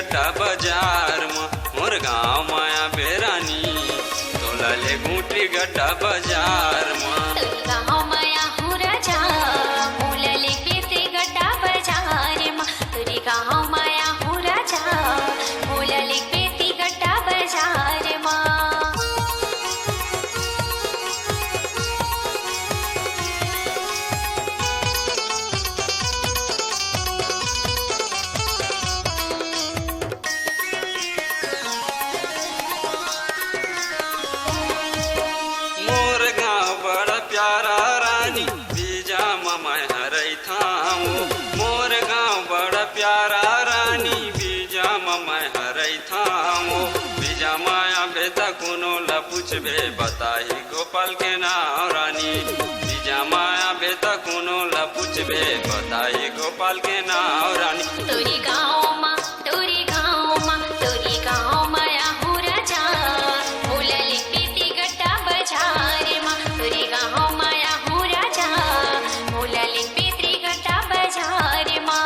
गड्ढा बाजार में मोर गाँव माया बेरानी तोला ले गुटरी गड्ढा बाजार में मोर गाँव बड़ा प्यारा रानी बीजा मैं हरई थामो बीजा माया बेटा कोनो ला पूछबे बताही गोपाल के नाम रानी बीजा माया बेटा कोनो ला पूछबे बताही गोपाल के नाम रानी तोरी गाँव माँ माया हो राजा बोलली बेटी गड्ढा बाजार माँ तोरी गाँव माया हो राजा बोलली बेटी गड्ढा बाजार माँ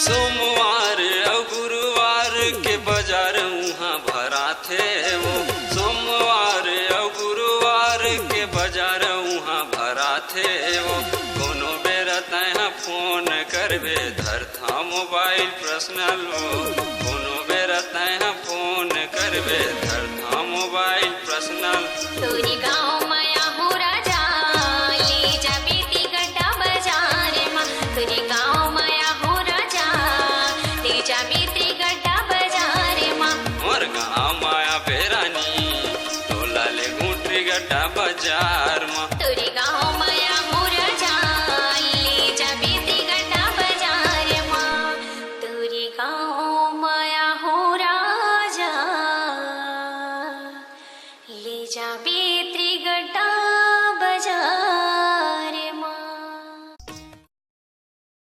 सोमवार और गुरुवार के बाजार वहाँ भरा थे वो सोमवार और गुरुवार के बाजार वहाँ भरा थे वो कोनो बेरा तहाँ फोन करबे धरथा मोबाइल पर्सनल वो कोनो बेरा तहाँ फोन करबे धरथा मोबाइल पर्सनल तोरी गाँव माया हो राजा ले जा बेटी गड्ढा बाजार माँ तोरी गाँव माया हो राजा ले जा बेटी गड्ढा बाजार माँ मोर गाँव माया बेरानी तोला ले गुटरी गड्ढा बाजार